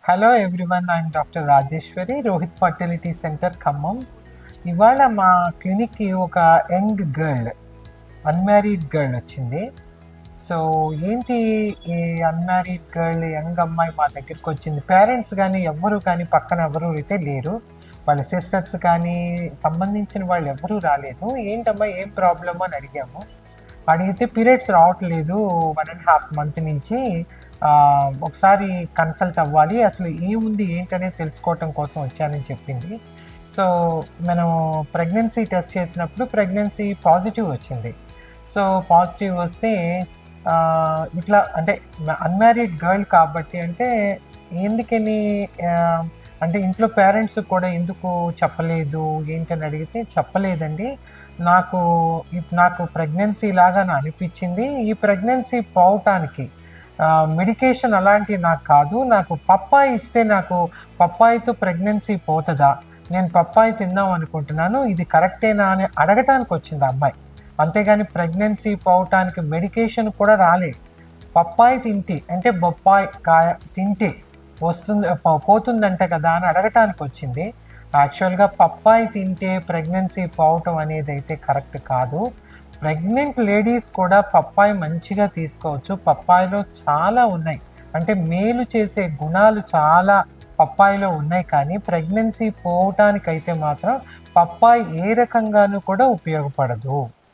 Hello everyone, I'm doctor Rajeshwari, Rohit fertility centre Khammam. ఇవాళ మా క్లినిక్కి ఒక యంగ్ గర్ల్, అన్మ్యారీడ్ గర్ల్ వచ్చింది. సో ఏంటి ఈ అన్మ్యారీడ్ గర్ల్, యంగ్ అమ్మాయి మా దగ్గరికి వచ్చింది. పేరెంట్స్ కానీ ఎవ్వరు కానీ పక్కన ఎవరు అయితే లేరు, వాళ్ళ సిస్టర్స్ కానీ సంబంధించిన వాళ్ళు ఎవరూ రాలేదు. ఏంటమ్మా ఏం ప్రాబ్లమ్ అని అడిగాము. అడిగితే పీరియడ్స్ రావట్లేదు 1.5 month నుంచి, ఒకసారి కన్సల్ట్ అవ్వాలి, అసలు ఏముంది ఏంటనేది తెలుసుకోవటం కోసం వచ్చానని చెప్పింది. సో మనం ప్రెగ్నెన్సీ టెస్ట్ చేసినప్పుడు ప్రెగ్నెన్సీ పాజిటివ్ వచ్చింది. సో పాజిటివ్ వస్తే ఇట్లా అంటే అన్మ్యారీడ్ గర్ల్ కాబట్టి అంటే ఎందుకని అంటే ఇంట్లో పేరెంట్స్ కూడా ఎందుకు చెప్పలేదు ఏంటని అడిగితే చెప్పలేదండి, నాకు ప్రెగ్నెన్సీ లాగా అనిపించింది. ఈ ప్రెగ్నెన్సీ పోవటానికి మెడికేషన్ అలాంటివి నాకు కాదు, నాకు పప్పాయి ఇస్తే నాకు పప్పాయితో ప్రెగ్నెన్సీ పోతుందా, నేను పప్పాయి తిందాం అనుకుంటున్నాను, ఇది కరెక్టేనా అని అడగటానికి వచ్చింది అమ్మాయి. అంతేగాని ప్రెగ్నెన్సీ పోవటానికి మెడికేషన్ కూడా రాలే. పప్పాయి తింటే అంటే బొప్పాయి కాయ తింటే వస్తుంది పోతుందంట కదా అని అడగటానికి వచ్చింది. యాక్చువల్గా పప్పాయి తింటే ప్రెగ్నెన్సీ పోవటం అనేది అయితే కరెక్ట్ కాదు. ప్రెగ్నెంట్ లేడీస్ కూడా పప్పాయి మంచిగా తీసుకోవచ్చు. పప్పాయిలో చాలా ఉన్నాయి, అంటే మేలు చేసే గుణాలు చాలా పప్పాయిలో ఉన్నాయి. కానీ ప్రెగ్నెన్సీ పోవటానికైతే మాత్రం పప్పాయి ఏ రకంగానూ కూడా ఉపయోగపడదు.